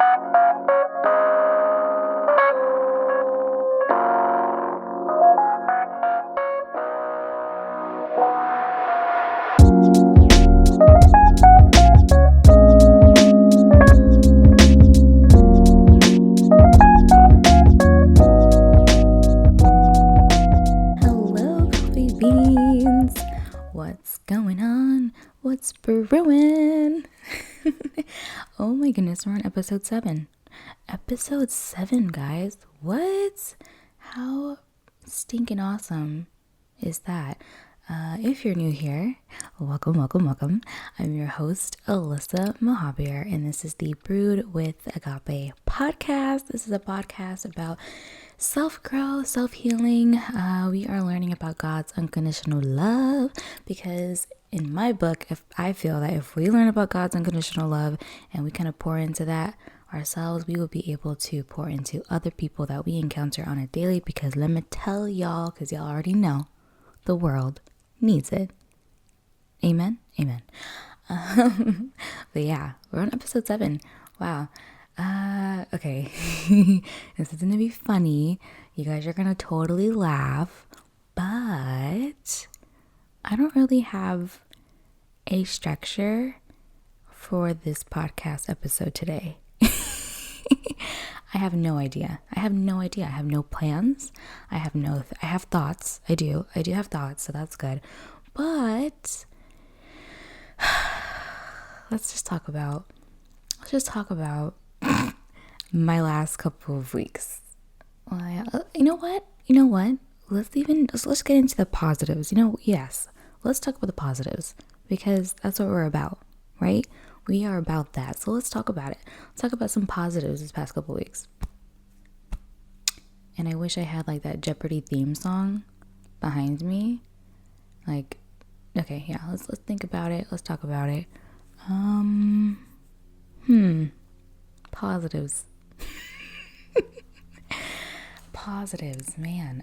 Hello, coffee beans. What's going on? What's brewing? Oh my goodness, we're on episode 7. Episode 7, guys. What? How stinking awesome is that? If you're new here, welcome. I'm your host, Alyssa Mohabir, and this is the Brewed with Agape podcast. This is a podcast about self-growth, self-healing. We are learning about God's unconditional love because in my book, I feel that if we learn about God's unconditional love and we kind of pour into that ourselves, we will be able to pour into other people that we encounter on a daily, because let me tell y'all, because y'all already know, the world needs it. Amen. But yeah, we're on episode 7. Wow. Okay. This is gonna be funny. You guys are gonna totally laugh, but I don't really have a structure for this podcast episode today. I have no idea. I have no plans. I have thoughts. I do have thoughts, so that's good. But let's just talk about my last couple of weeks. You know what? Let's get into the positives. Yes. Let's talk about the positives, because that's what we're about, right? We are about that. So let's talk about it. Let's talk about some positives this past couple weeks. And I wish I had like that Jeopardy theme song behind me. Like, okay, yeah, let's think about it. Let's talk about it. Positives. Positives, man.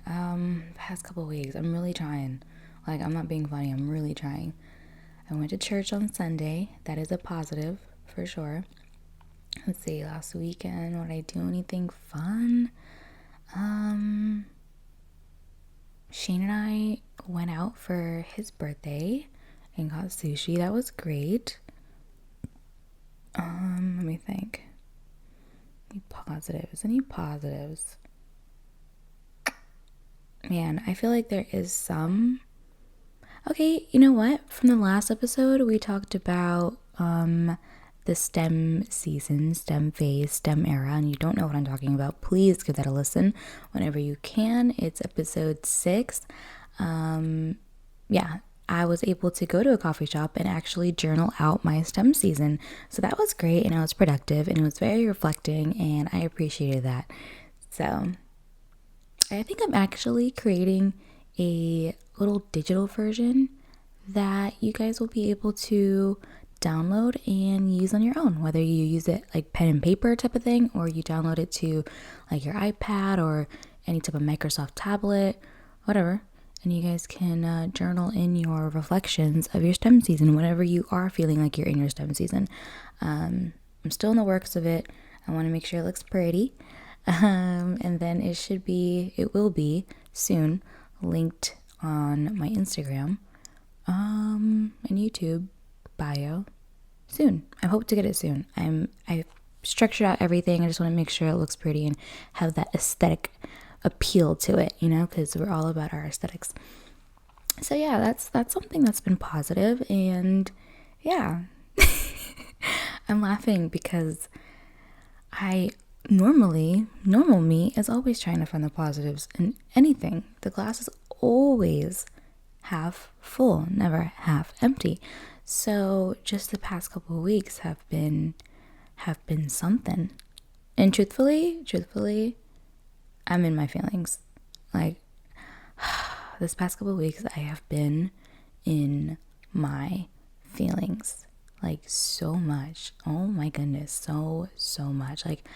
Past couple weeks, I'm really trying. Like, I'm not being funny, I'm really trying. I went to church on Sunday. That is a positive for sure. Let's see, last weekend, what did I do? Anything fun? Shane and I went out for his birthday and got sushi. That was great. Let me think. Any positives? Man, I feel like there is some. Okay, you know what? From the last episode, we talked about the STEM season, STEM phase, STEM era, and you don't know what I'm talking about, please give that a listen whenever you can. It's episode 6. Yeah, I was able to go to a coffee shop and actually journal out my STEM season. So that was great, and I was productive, and it was very reflecting, and I appreciated that. So I think I'm actually creating a little digital version that you guys will be able to download and use on your own, whether you use it like pen and paper type of thing, or you download it to like your iPad or any type of Microsoft tablet, whatever, and you guys can journal in your reflections of your STEM season whenever you are feeling like you're in your STEM season. I'm still in the works of it. I want to make sure it looks pretty, and then it will be soon linked on my Instagram and YouTube bio soon. I hope to get it soon. I've structured out everything. I just want to make sure it looks pretty and have that aesthetic appeal to it, because we're all about our aesthetics. So yeah, that's something that's been positive. And yeah, I'm laughing because normal me is always trying to find the positives in anything. The glass is always half full, never half empty. So just the past couple of weeks have been something. And truthfully, I'm in my feelings. Like, this past couple of weeks, I have been in my feelings. Like, so much. Oh my goodness, so much. Like,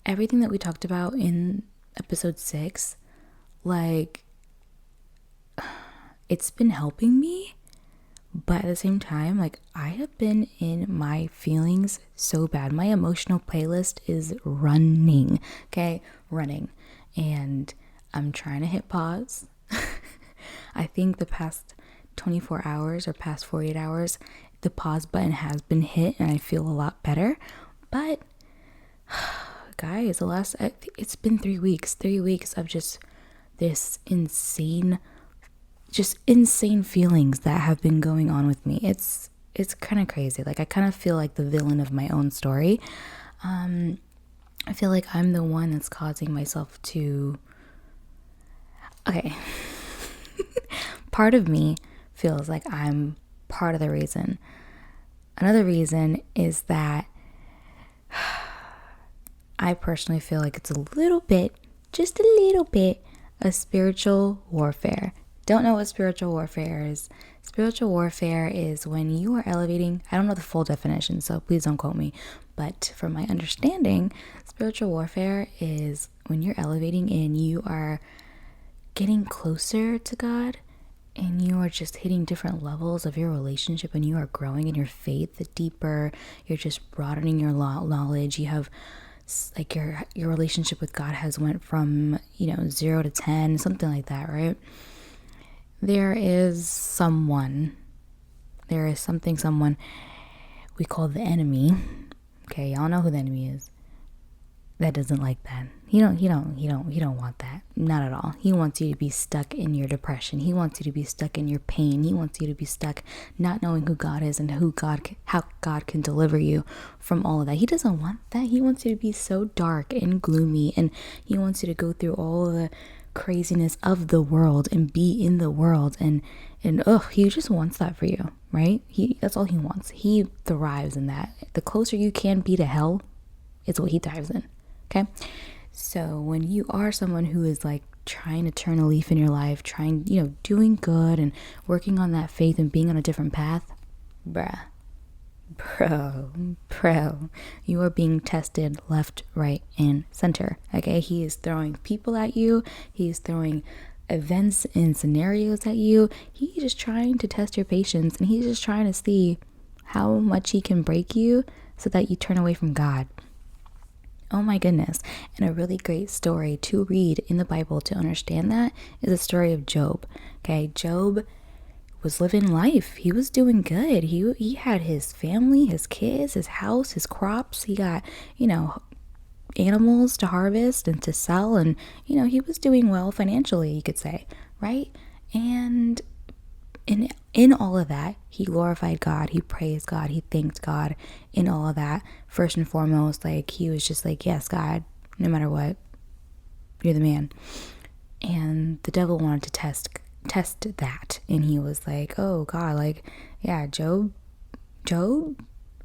everything that we talked about in episode 6, like, it's been helping me, But at the same time, like, I have been in my feelings so bad. My emotional playlist is running, okay? Running. And I'm trying to hit pause. I think the past 24 hours or past 48 hours, the pause button has been hit and I feel a lot better. But guys, it's been 3 weeks. 3 weeks of just this insane feelings that have been going on with me. It's kind of crazy. Like, I kind of feel like the villain of my own story. I feel like I'm the one that's causing myself to, okay. Part of me feels like I'm part of the reason. Another reason is that I personally feel like it's a little bit, just a little bit, of spiritual warfare. Don't know what spiritual warfare is. Spiritual warfare is when you are elevating. I don't know the full definition, so please don't quote me. But from my understanding, spiritual warfare is when you're elevating and you are getting closer to God, and you are just hitting different levels of your relationship, and you are growing in your faith deeper. You're just broadening your knowledge. You have, like, your relationship with God has went from 0 to 10, something like that, right? There is someone we call the enemy. Okay, y'all know who the enemy is. That doesn't like that. He don't want that. Not at all. He wants you to be stuck in your depression. He wants you to be stuck in your pain. He wants you to be stuck not knowing who God is and how God can deliver you from all of that. He doesn't want that. He wants you to be so dark and gloomy, and he wants you to go through all the craziness of the world and be in the world, and he just wants that for you, right? That's all he wants. He thrives in that. The closer you can be to hell, it's what he thrives in. Okay, so when you are someone who is like trying to turn a leaf in your life, doing good and working on that faith and being on a different path, bro, you are being tested left, right, and center. Okay, he is throwing people at you. He is throwing events and scenarios at you. He's just trying to test your patience, and he's just trying to see how much he can break you so that you turn away from God. Oh my goodness. And a really great story to read in the Bible to understand that is the story of Job. Okay, Job was living life. He was doing good. He had his family, his kids, his house, his crops. He got, animals to harvest and to sell, and he was doing well financially, you could say, right? And in all of that, he glorified God, he praised God, he thanked God in all of that. First and foremost, like, he was just like, yes, God, no matter what, you're the man. And the devil wanted to test that, and he was like, oh God, like, yeah, Job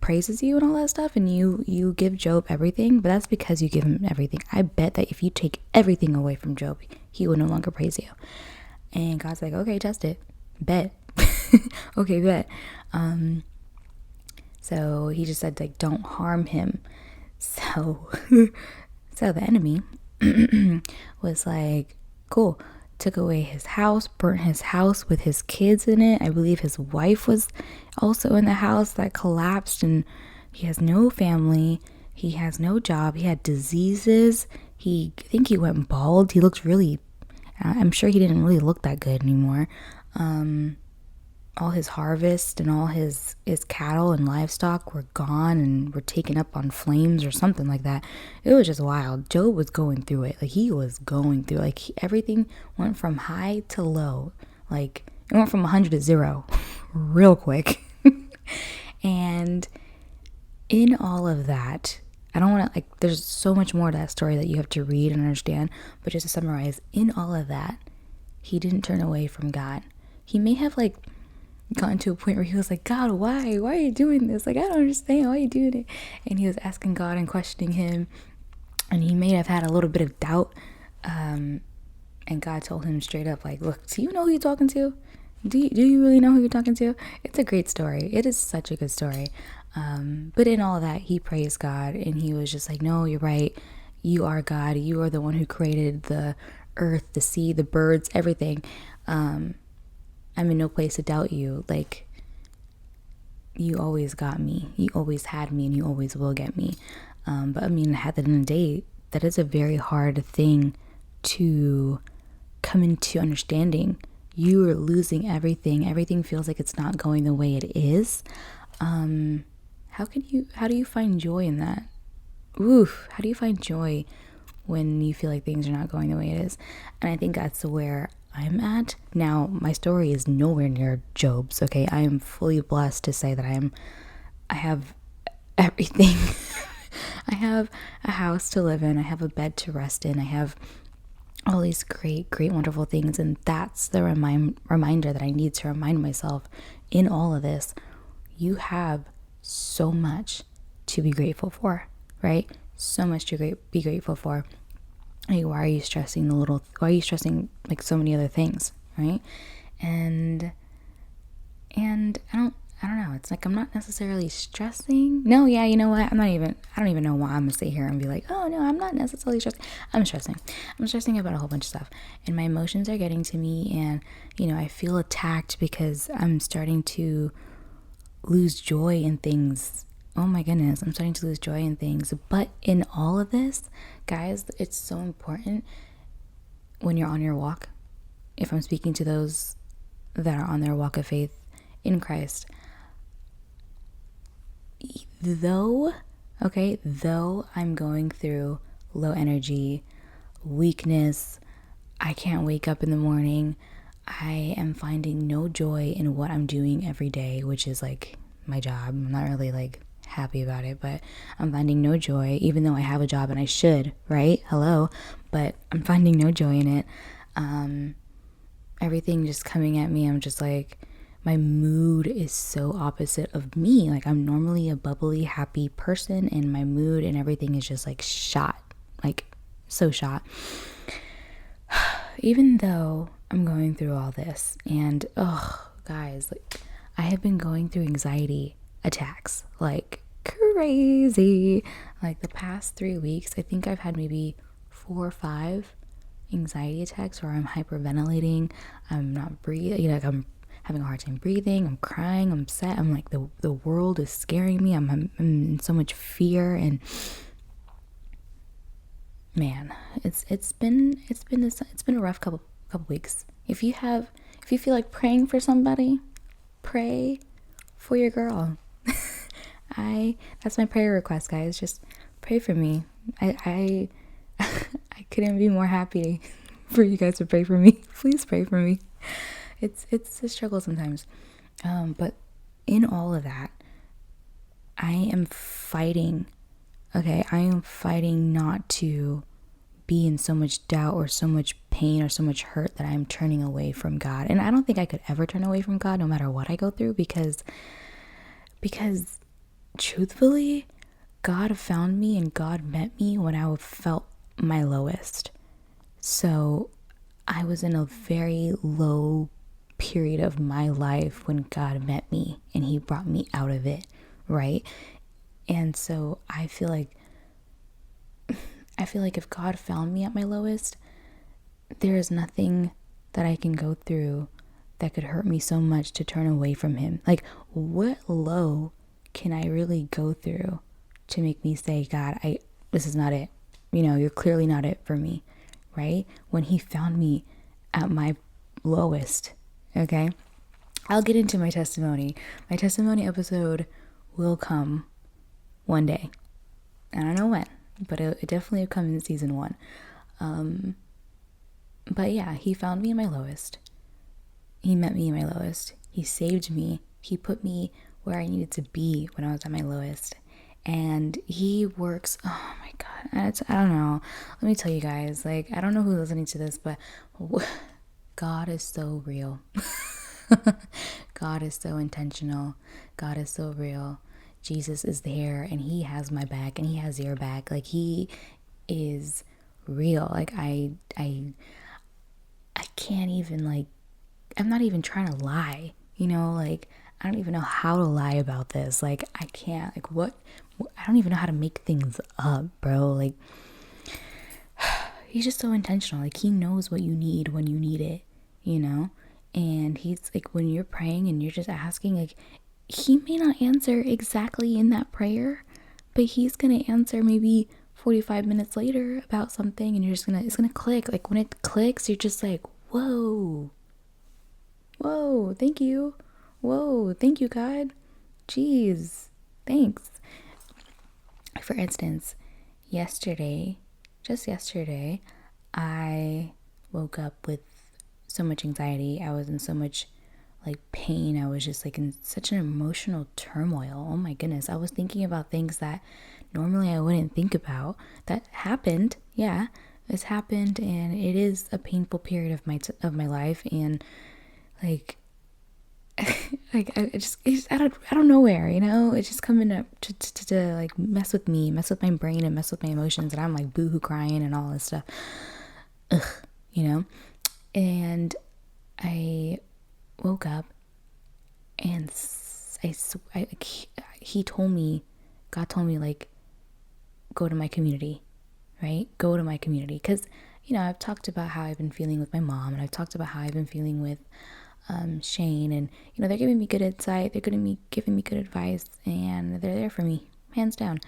praises you and all that stuff, and you give Job everything, but that's because you give him everything. I bet that if you take everything away from Job, he will no longer praise you. And God's like, okay, test it. Bet. Okay, bet. So he just said, like, don't harm him. So the enemy was like, cool. Took away his house, burnt his house with his kids in it. I believe his wife was also in the house that collapsed, and he has no family. He has no job. He had diseases. I think he went bald. He looked really, I'm sure he didn't really look that good anymore. All his harvest and all his cattle and livestock were gone and were taken up on flames or something like that. It was just wild. Job was going through it. Like, he was going through, like, everything went from high to low. Like, it went from 100 to 0 real quick. And in all of that, I don't want to, like, there's so much more to that story that you have to read and understand, but just to summarize, in all of that, he didn't turn away from God. He may have, like, gotten to a point where he was like, God, why are you doing this? Like, I don't understand, why are you doing it? And he was asking God and questioning him, and he may have had a little bit of doubt, and God told him straight up, like, look, do you know who you're talking to? Do you really know who you're talking to? It's a great story. It is such a good story. But in all of that, he praised God, and he was just like, no, you're right, you are God, you are the one who created the earth, the sea, the birds, everything. I'm in no place to doubt you. Like, you always got me. You always had me, and you always will get me. But I mean, at the end of the day, that is a very hard thing to come into understanding. You are losing everything. Everything feels like it's not going the way it is. How do you find joy in that? Oof, how do you find joy when you feel like things are not going the way it is? And I think that's where I'm at. Now, my story is nowhere near Job's, okay? I am fully blessed to say that I have everything. I have a house to live in. I have a bed to rest in. I have all these great, great, wonderful things. And that's the reminder that I need to remind myself in all of this. You have so much to be grateful for, right? So much to be grateful for. Like, why are you stressing why are you stressing like so many other things, right? And I don't know. It's like I'm not necessarily stressing. No, yeah, you know what? I don't even know why I'm gonna sit here and be like, oh no, I'm not necessarily stressing. I'm stressing. I'm stressing about a whole bunch of stuff. And my emotions are getting to me, and I feel attacked because I'm starting to lose joy in things. Oh my goodness, I'm starting to lose joy in things. But in all of this, guys, it's so important when you're on your walk. If I'm speaking to those that are on their walk of faith in Christ, though I'm going through low energy, weakness, I can't wake up in the morning, I am finding no joy in what I'm doing every day, which is like my job. I'm not really like happy about it, but I'm finding no joy, even though I have a job and I should, right? Hello. But I'm finding no joy in it. Everything just coming at me, I'm just like, my mood is so opposite of me. Like, I'm normally a bubbly, happy person, and my mood and everything is just like shot, like so shot. Even though I'm going through all this, and oh guys, like, I have been going through anxiety attacks like crazy. Like the past 3 weeks, I think I've had maybe 4 or 5 anxiety attacks where I'm hyperventilating, I'm not breathing, like I'm having a hard time breathing, I'm crying, I'm sad, I'm like the world is scaring me, I'm in so much fear. And man, it's been a rough couple weeks. If you feel like praying for somebody, pray for your girl. That's my prayer request, guys. Just pray for me. I couldn't be more happy for you guys to pray for me. Please pray for me. It's a struggle sometimes. But in all of that, I am fighting. Okay, I am fighting not to be in so much doubt or so much pain or so much hurt that I'm turning away from God. And I don't think I could ever turn away from God no matter what I go through, because truthfully, God found me and God met me when I felt my lowest. So I was in a very low period of my life when God met me and he brought me out of it, right? And so I feel like if God found me at my lowest, there is nothing that I can go through that could hurt me so much to turn away from him. Like, what low can I really go through to make me say, God, this is not it. You're clearly not it for me, right? When he found me at my lowest, okay? I'll get into my testimony. My testimony episode will come one day. I don't know when, but it definitely will come in season 1. But yeah, he found me in my lowest. He met me in my lowest. He saved me. He put me where I needed to be when I was at my lowest. And he works, oh my God, I don't know. Let me tell you guys, like, I don't know who's listening to this, but God is so real. God is so intentional. God is so real. Jesus is there and he has my back and he has your back. Like, he is real. Like, I can't even, like, I'm not even trying to lie, like, I don't even know how to lie about this. Like, I can't, like, I don't even know how to make things up, bro. Like, he's just so intentional. Like, he knows what you need when you need it, and he's like, when you're praying and you're just asking, like, he may not answer exactly in that prayer, but he's going to answer maybe 45 minutes later about something, and it's going to click. Like when it clicks, you're just like, whoa, whoa, thank you. Whoa, thank you, God. Jeez, thanks. For instance, just yesterday, I woke up with so much anxiety. I was in so much like pain. I was just like in such an emotional turmoil. Oh my goodness. I was thinking about things that normally I wouldn't think about. That happened. Yeah, it's happened, and it is a painful period of my life. And like, like it's out of nowhere, it's just coming up to like mess with me, mess with my brain, and mess with my emotions, and I'm like boohoo crying and all this stuff. Ugh, you know. And I woke up, and he told me, God told me, like, go to my community, right? Go to my community, because I've talked about how I've been feeling with my mom, and I've talked about how I've been feeling with Shane, and they're giving me good insight, they're giving me good advice, and they're there for me, hands down.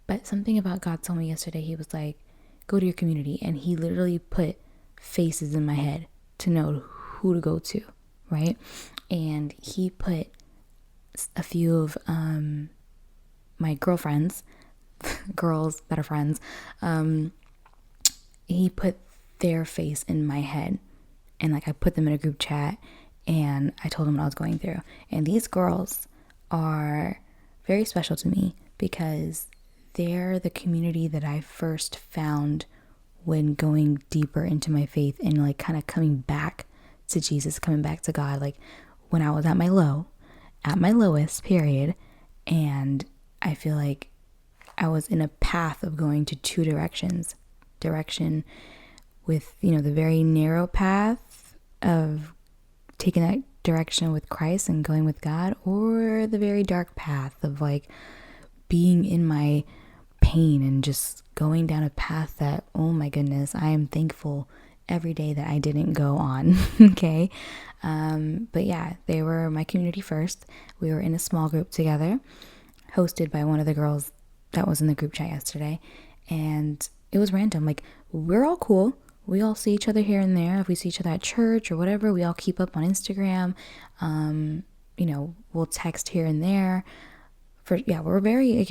But something about God told me yesterday. He was like, go to your community, and he literally put faces in my head to know who to go to, right? And he put a few of my girlfriends, girls that are friends, he put their face in my head, and like I put them in a group chat, and I told them what I was going through. And these girls are very special to me because they're the community that I first found when going deeper into my faith and like kind of coming back to Jesus, coming back to God, like when I was at my lowest period. And I feel like I was in a path of going to two directions. Direction with, the very narrow path of taking that direction with Christ and going with God, or the very dark path of like being in my pain and just going down a path that, oh my goodness, I am thankful every day that I didn't go on. Okay. But yeah, they were my community first. We were in a small group together, hosted by one of the girls that was in the group chat yesterday. And it was random. Like, we're all cool. We all see each other here and there. If we see each other at church or whatever, we all keep up on Instagram. We'll text here and there. We're very,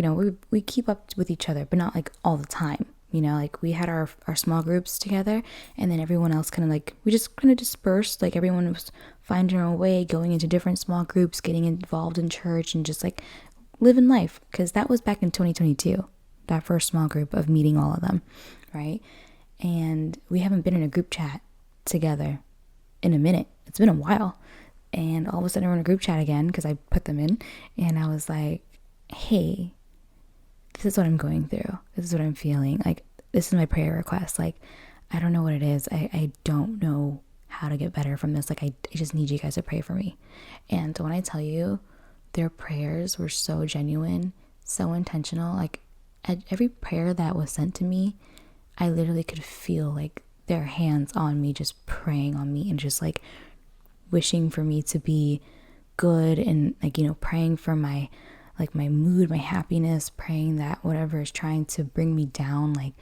we keep up with each other, but not like all the time. Like we had our small groups together, and then everyone else kind of like, we just kind of dispersed. Like everyone was finding their own way, going into different small groups, getting involved in church, and just like living life. Because that was back in 2022, that first small group of meeting all of them, right? And we haven't been in a group chat together in a minute. It's been a while. And all of a sudden we're in a group chat again because I put them in. And I was like, hey, this is what I'm going through. This is what I'm feeling. Like, this is my prayer request. Like, I don't know what it is. I don't know how to get better from this. Like, I just need you guys to pray for me. And when I tell you, their prayers were so genuine, so intentional. Like, at every prayer that was sent to me, I literally could feel like their hands on me, just praying on me and just like wishing for me to be good, and like, praying for my mood, my happiness, praying that whatever is trying to bring me down, like,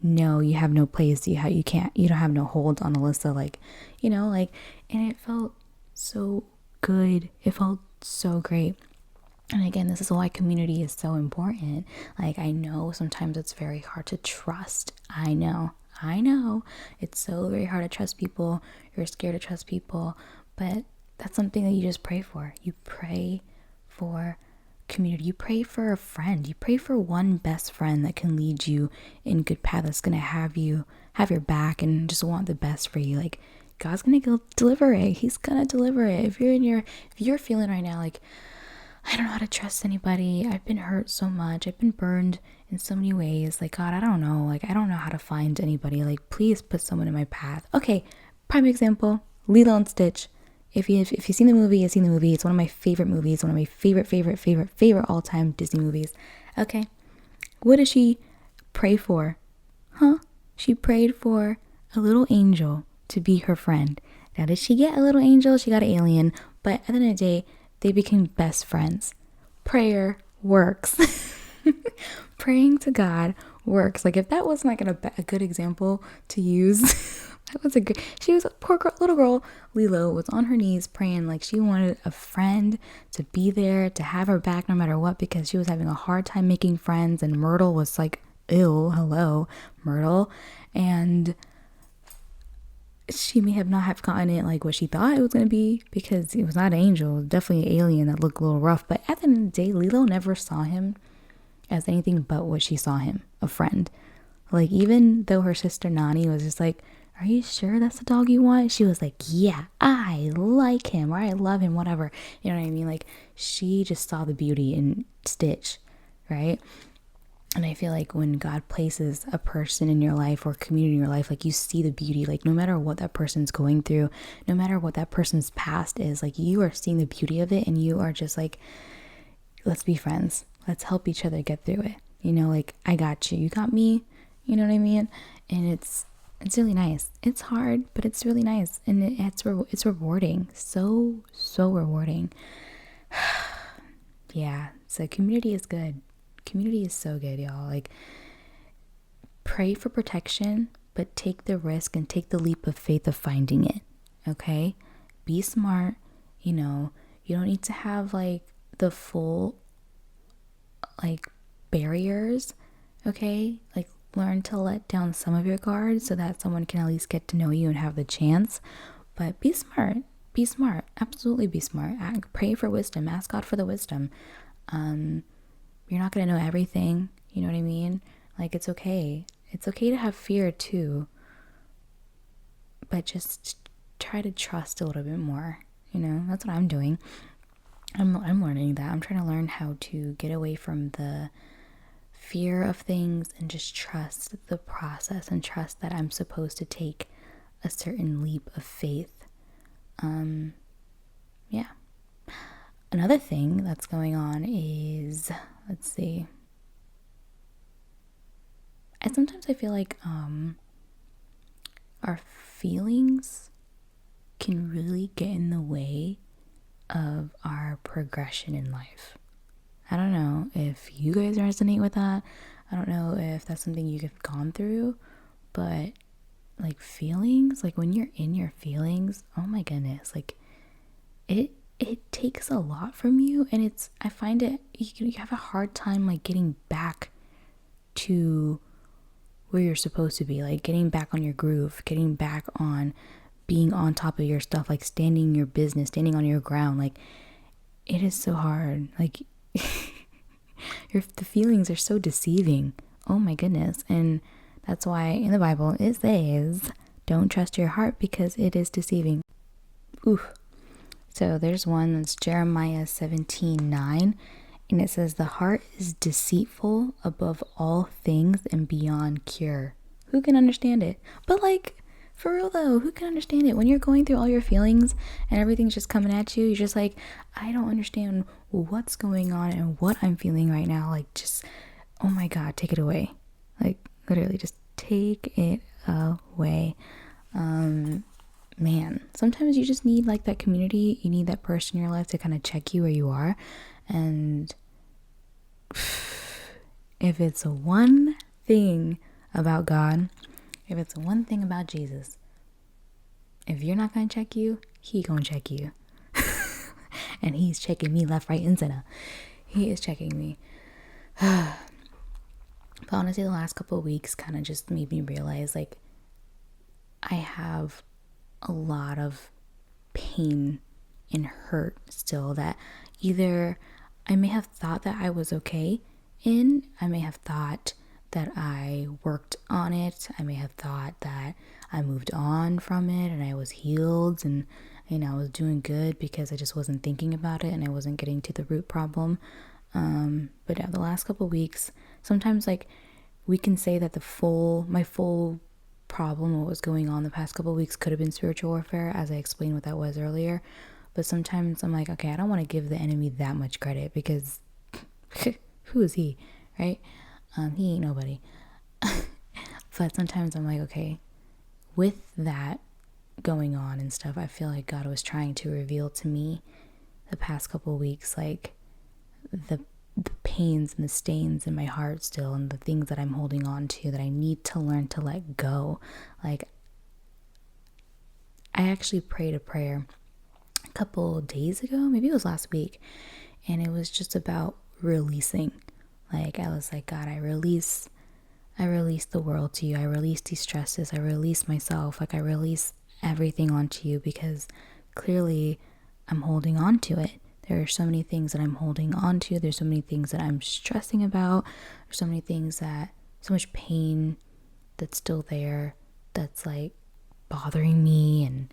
no, you have no place. You don't have no hold on Alyssa. Like, and it felt so good. It felt so great. And again, this is why community is so important. Like, I know sometimes it's very hard to trust. I know. It's so very hard to trust people. You're scared to trust people. But that's something that you just pray for. You pray for community. You pray for a friend. You pray for one best friend that can lead you in good path, that's going to have your back and just want the best for you. Like, God's going to deliver it. He's going to deliver it. If you're feeling right now like, I don't know how to trust anybody. I've been hurt so much. I've been burned in so many ways. Like, God, I don't know. Like, I don't know how to find anybody. Like, please put someone in my path. Okay, prime example, Lilo and Stitch. If you've seen the movie, you've seen the movie. It's one of my favorite movies. One of my favorite all-time Disney movies. Okay, what does she pray for? She prayed for a little angel to be her friend. Now, did she get a little angel? She got an alien. But at the end of the day, They became best friends. Prayer works. Praying to God works. Like if that wasn't like a good example to use, that was a good. She was a poor girl, little girl. Lilo was on her knees praying like she wanted a friend to be there to have her back no matter what, because she was having a hard time making friends. And Myrtle was like, ew, hello, Myrtle, and she may have not have gotten it like what she thought it was going to be, because it was not an angel. It was definitely an alien that looked a little rough. But at the end of the day, Lilo never saw him as anything but what she saw him, a friend. Like, even though her sister Nani was just like, are you sure that's the dog you want? She was like, yeah, I like him, or I love him, whatever. You know what I mean? Like, she just saw the beauty in Stitch, right? And I feel like when God places a person in your life or community in your life, like, you see the beauty, like, no matter what that person's going through, no matter what that person's past is, like, you are seeing the beauty of it, and you are just like, let's be friends. Let's help each other get through it. You know, like, I got you, you got me, you know what I mean? And it's really nice. It's hard, but it's really nice. And it's rewarding. So rewarding. Yeah, so community is good. Community is so good, y'all. Like, pray for protection, but take the risk and take the leap of faith of finding it. Okay? Be smart. You know, you don't need to have like the full like barriers. Okay? Like, learn to let down some of your guards so that someone can at least get to know you and have the chance. But be smart. Be smart. Absolutely be smart. Pray for wisdom. Ask God for the wisdom. You're not going to know everything. You know what I mean? Like, it's okay. It's okay to have fear too. But just try to trust a little bit more. You know, that's what I'm doing. I'm learning that. I'm trying to learn how to get away from the fear of things and just trust the process and trust that I'm supposed to take a certain leap of faith. Yeah. Another thing that's going on is, let's see. Sometimes I feel like our feelings can really get in the way of our progression in life. I don't know if you guys resonate with that. I don't know if that's something you've gone through, but like feelings, like when you're in your feelings, oh my goodness, like it takes a lot from you, and I find it, you have a hard time like getting back to where you're supposed to be, like getting back on your groove, getting back on being on top of your stuff, like standing your business, standing on your ground. Like, it is so hard. Like, the feelings are so deceiving. Oh my goodness. And that's why in the Bible it says, don't trust your heart because it is deceiving. Ooh. So there's one that's Jeremiah 17:9, and it says, the heart is deceitful above all things and beyond cure. Who can understand it? But like, for real though, who can understand it? When you're going through all your feelings and everything's just coming at you, you're just like, I don't understand what's going on and what I'm feeling right now. Like, just, oh my God, take it away. Like, literally just take it away. Man, sometimes you just need like that community. You need that person in your life to kind of check you where you are. And if it's one thing about God, if it's one thing about Jesus, if you're not going to check you, he going to check you. And he's checking me left, right, and center. He is checking me. But honestly, the last couple of weeks kind of just made me realize, like, I have a lot of pain and hurt still that either I may have thought that I was okay in, I may have thought that I worked on it, I may have thought that I moved on from it and I was healed and, you know, I was doing good because I just wasn't thinking about it and I wasn't getting to the root problem. But the last couple of weeks, sometimes like we can say that my full problem, what was going on the past couple of weeks, could have been spiritual warfare, as I explained what that was earlier. But sometimes I'm like, okay, I don't want to give the enemy that much credit because who is he, right? He ain't nobody. But sometimes I'm like, okay, with that going on and stuff, I feel like God was trying to reveal to me the past couple of weeks, like the pains and the stains in my heart still, and the things that I'm holding on to that I need to learn to let go. Like, I actually prayed a prayer a couple days ago, maybe it was last week, and it was just about releasing. Like, I was like, God, I release the world to you. I release these stresses. I release myself. Like, I release everything onto you, because clearly I'm holding on to it. There are so many things that I'm holding on to. There's so many things that I'm stressing about. There's so many things so much pain that's still there, that's like bothering me. And,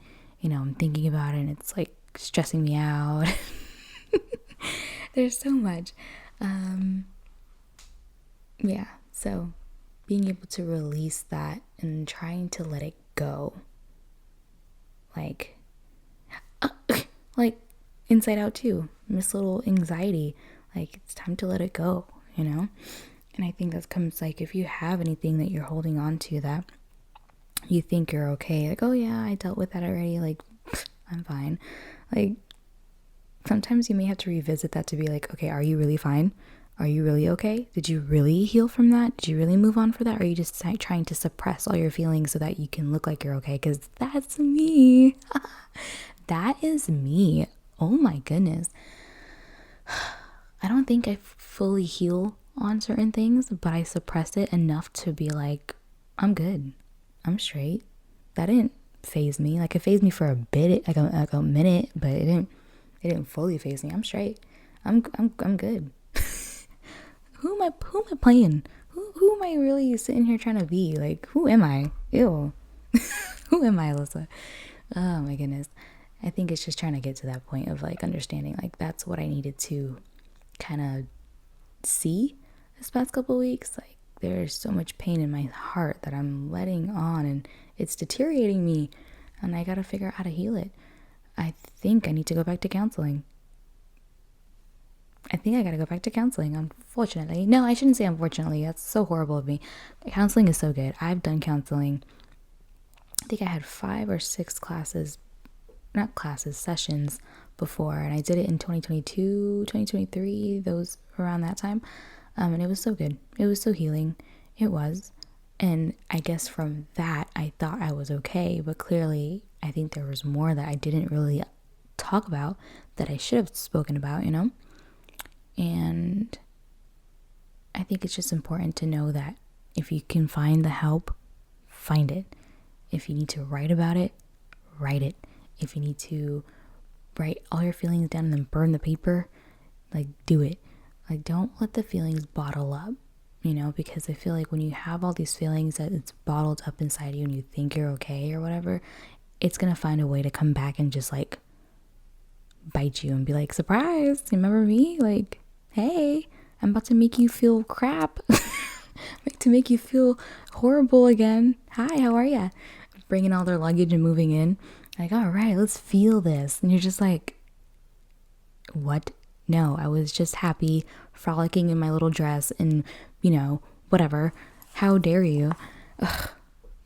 I'm thinking about it and it's like stressing me out. There's so much. Yeah. So being able to release that and trying to let it go. Like, like Inside Out 2, Miss Little Anxiety. Like, it's time to let it go, And I think that comes, like, if you have anything that you're holding on to that you think you're okay, like, oh yeah, I dealt with that already, like, I'm fine. Like, sometimes you may have to revisit that to be like, okay, are you really fine? Are you really okay? Did you really heal from that? Did you really move on for that? Or are you just trying to suppress all your feelings so that you can look like you're okay? Because that's me. That is me. Oh my goodness. I don't think I fully heal on certain things, but I suppress it enough to be like, I'm good. I'm straight. That didn't phase me. Like, it phased me for a bit, like a minute, but it didn't fully phase me. I'm straight. I'm good. Who am I playing? Who am I really sitting here trying to be? Like, who am I? Ew. Who am I, Alyssa? Oh my goodness. I think it's just trying to get to that point of like understanding, like, that's what I needed to kind of see this past couple weeks. Like, there's so much pain in my heart that I'm letting on, and it's deteriorating me, and I gotta figure out how to heal it. I think I need to go back to counseling. I think I gotta go back to counseling, unfortunately. No, I shouldn't say unfortunately. That's so horrible of me. Counseling is so good. I've done counseling. I think I had 5 or 6 sessions before, and I did it in 2022, 2023, those around that time. And it was so good. It was so healing. It was. And I guess from that, I thought I was okay, but clearly I think there was more that I didn't really talk about that I should have spoken about, And I think it's just important to know that if you can find the help, find it. If you need to write about it, write it. If you need to write all your feelings down and then burn the paper, like, do it. Like, don't let the feelings bottle up, because I feel like when you have all these feelings that it's bottled up inside you and you think you're okay or whatever, it's going to find a way to come back and just like bite you and be like, surprise, remember me? Like, hey, I'm about to make you feel crap. To make you feel horrible again. Hi, how are ya? Bringing all their luggage and moving in. Like, all right, let's feel this. And you're just like, what? No, I was just happy, frolicking in my little dress and, whatever. How dare you? Ugh,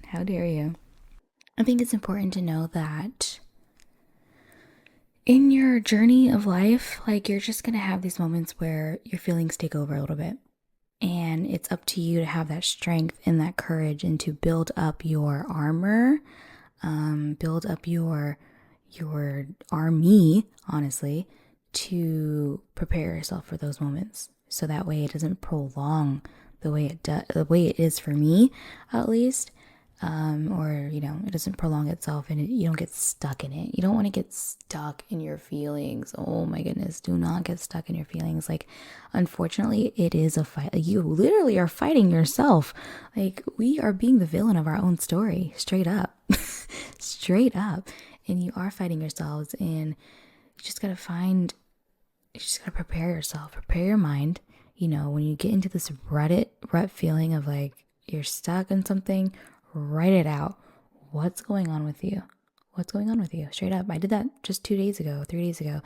how dare you? I think it's important to know that in your journey of life, like, you're just going to have these moments where your feelings take over a little bit. And it's up to you to have that strength and that courage and to build up your armor, build up your army, honestly, to prepare yourself for those moments. So that way it doesn't prolong the way it is for me, at least. Or, it doesn't prolong itself and you don't get stuck in it. You don't want to get stuck in your feelings. Oh my goodness. Do not get stuck in your feelings. Like, unfortunately, it is a fight. You literally are fighting yourself. Like, we are being the villain of our own story, straight up, straight up. And you are fighting yourselves, and you just got to prepare yourself, prepare your mind. When you get into this rut feeling of like, you're stuck in something, write it out. What's going on with you? What's going on with you? Straight up. I did that just 3 days ago.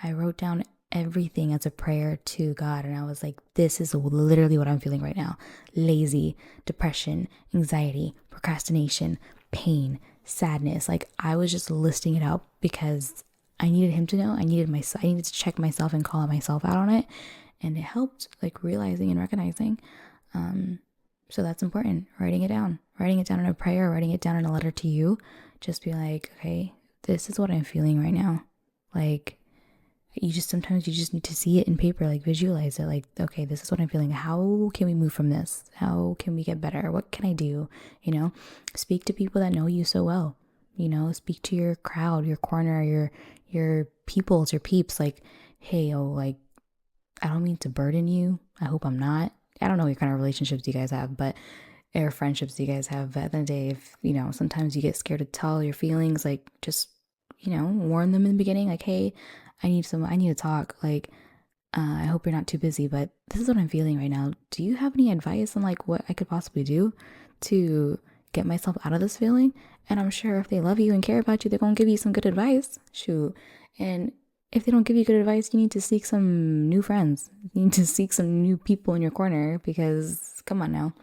I wrote down everything as a prayer to God. And I was like, this is literally what I'm feeling right now. Lazy, depression, anxiety, procrastination, pain, sadness. Like, I was just listing it out because I needed him to know. I needed to check myself and call myself out on it. And it helped, like, realizing and recognizing. So that's important. Writing it down in a prayer, writing it down in a letter to you. Just be like, okay, this is what I'm feeling right now. Like, sometimes you just need to see it in paper, like visualize it, like, okay, this is what I'm feeling. How can we move from this? How can we get better? What can I do? Speak to people that know you so well. Speak to your crowd, your corner, your peoples, your peeps. Like, hey, like, I don't mean to burden you. I hope I'm not. I don't know what kind of relationships you guys have, or friendships you guys have. But at the end of the day, if, sometimes you get scared to tell your feelings, like, just, warn them in the beginning, like, hey, I need to talk. Like, I hope you're not too busy, but this is what I'm feeling right now. Do you have any advice on, like, what I could possibly do to get myself out of this feeling? And I'm sure if they love you and care about you, they're going to give you some good advice. Shoot. And if they don't give you good advice, you need to seek some new friends. You need to seek some new people in your corner, because come on now.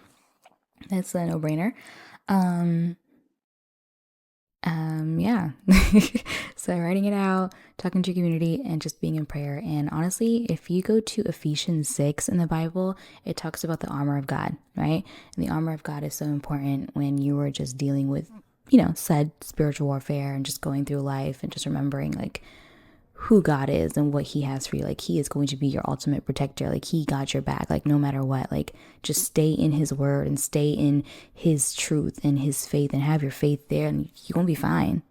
That's a no-brainer. Yeah. So writing it out, talking to your community, and just being in prayer. And honestly, if you go to Ephesians 6 in the Bible, it talks about the armor of God, right? And the armor of God is so important when you are just dealing with, said spiritual warfare and just going through life and just remembering, like, who God is and what he has for you. Like, he is going to be your ultimate protector. Like, he got your back, like, no matter what. Like, just stay in his word and stay in his truth and his faith, and have your faith there, and you're gonna be fine.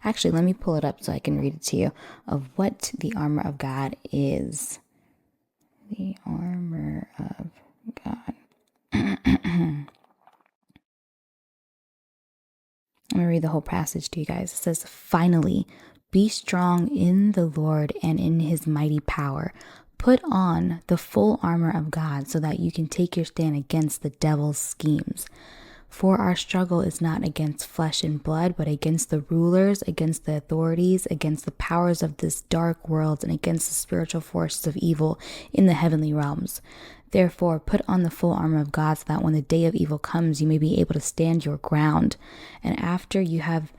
Actually, let me pull it up so I can read it to you of what the armor of God is. The armor of God. I'm gonna read the whole passage to you guys. It says, finally, be strong in the Lord and in his mighty power. Put on the full armor of God so that you can take your stand against the devil's schemes. For our struggle is not against flesh and blood, but against the rulers, against the authorities, against the powers of this dark world, and against the spiritual forces of evil in the heavenly realms. Therefore, put on the full armor of God so that when the day of evil comes, you may be able to stand your ground. And after you have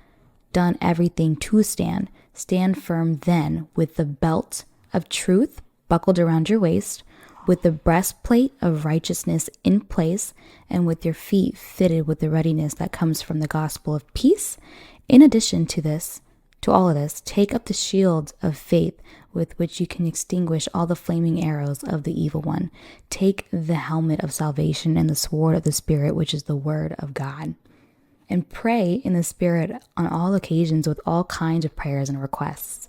done everything to stand firm then with the belt of truth buckled around your waist, with the breastplate of righteousness in place, and with your feet fitted with the readiness that comes from the gospel of peace. In addition to all of this, take up the shield of faith with which you can extinguish all the flaming arrows of the evil one. Take the helmet of salvation and the sword of the Spirit, which is the word of God. And pray in the Spirit on all occasions with all kinds of prayers and requests.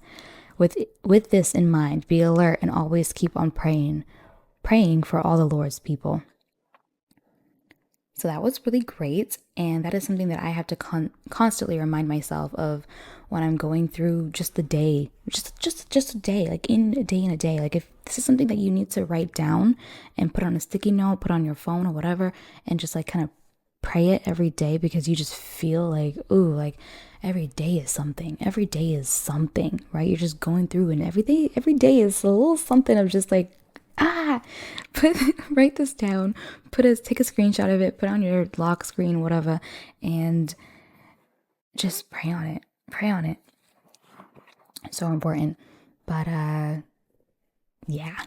With this in mind, be alert and always keep on praying for all the Lord's people. So that was really great. And that is something that I have to constantly remind myself of when I'm going through just the day, just a day, like in a day. Like, if this is something that you need to write down and put on a sticky note, put on your phone or whatever, and just, like, kind of pray it every day, because you just feel like, ooh, like, every day is something, right? You're just going through, and every day is a little something of just like, write this down, take a screenshot of it, put on your lock screen, whatever, and just pray on it. So important. But yeah,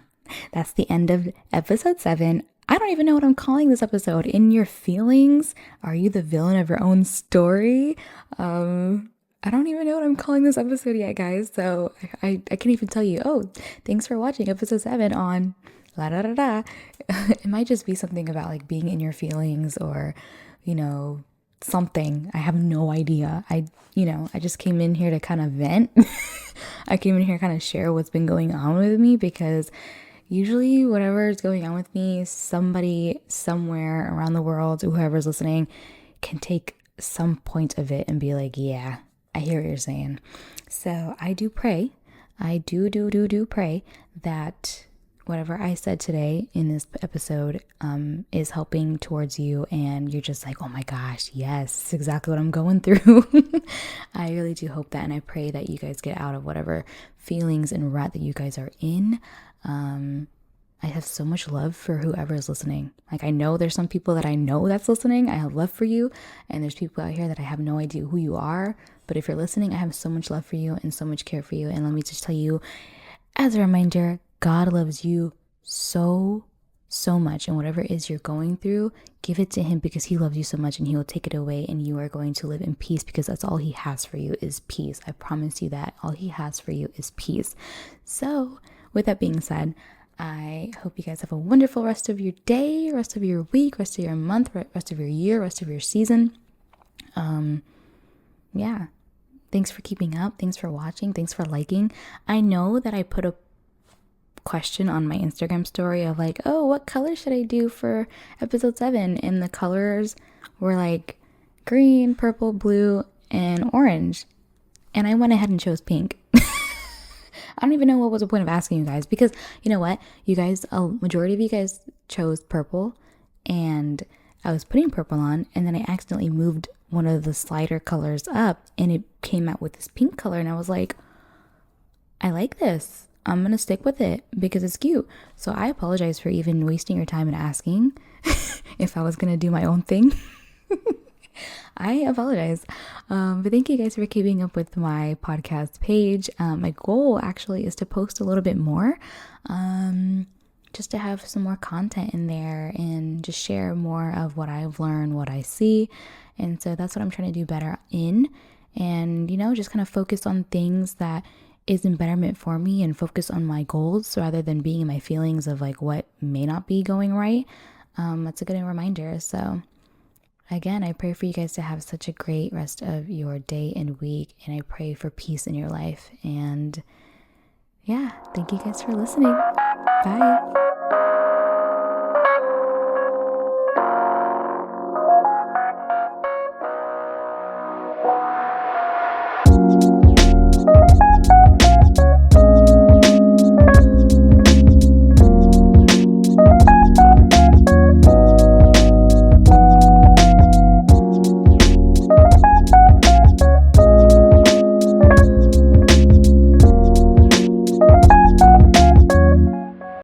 that's the end of episode 7. I don't even know what I'm calling this episode. In your feelings? Are you the villain of your own story? I don't even know what I'm calling this episode yet, guys. So I can't even tell you, oh, thanks for watching episode 7 on la da da da. It might just be something about, like, being in your feelings, or, something. I have no idea. I just came in here to kind of vent. I came in here to kind of share what's been going on with me, because usually whatever is going on with me, somebody somewhere around the world, whoever's listening, can take some point of it and be like, yeah, I hear what you're saying. So I do pray. I do pray that whatever I said today in this episode is helping towards you, and you're just like, oh my gosh, yes, it's exactly what I'm going through. I really do hope that, and I pray that you guys get out of whatever feelings and rut that you guys are in. I have so much love for whoever is listening. Like, I know there's some people that I know that's listening. I have love for you. And there's people out here that I have no idea who you are. But if you're listening, I have so much love for you and so much care for you. And let me just tell you, as a reminder, God loves you so, so much. And whatever it is you're going through, give it to him because he loves you so much and he will take it away. And you are going to live in peace because that's all he has for you is peace. I promise you that. All he has for you is peace. So with that being said, I hope you guys have a wonderful rest of your day, rest of your week, rest of your month, rest of your year, rest of your season. Yeah. Thanks for keeping up. Thanks for watching. Thanks for liking. I know that I put a question on my Instagram story of like, oh, what color should I do for episode 7? And the colors were like green, purple, blue, and orange. And I went ahead and chose pink. I don't even know what was the point of asking you guys because you know what? You guys, a majority of you guys chose purple and I was putting purple on and then I accidentally moved one of the slider colors up and it came out with this pink color and I was like, I like this. I'm going to stick with it because it's cute. So I apologize for even wasting your time and asking if I was going to do my own thing. I apologize. But thank you guys for keeping up with my podcast page. My goal actually is to post a little bit more, just to have some more content in there and just share more of what I've learned, what I see. And so that's what I'm trying to do better in. And, you know, just kind of focus on things that is in betterment for me and focus on my goals rather than being in my feelings of like what may not be going right. That's a good reminder. So again, I pray for you guys to have such a great rest of your day and week. And I pray for peace in your life. And yeah, thank you guys for listening. Bye.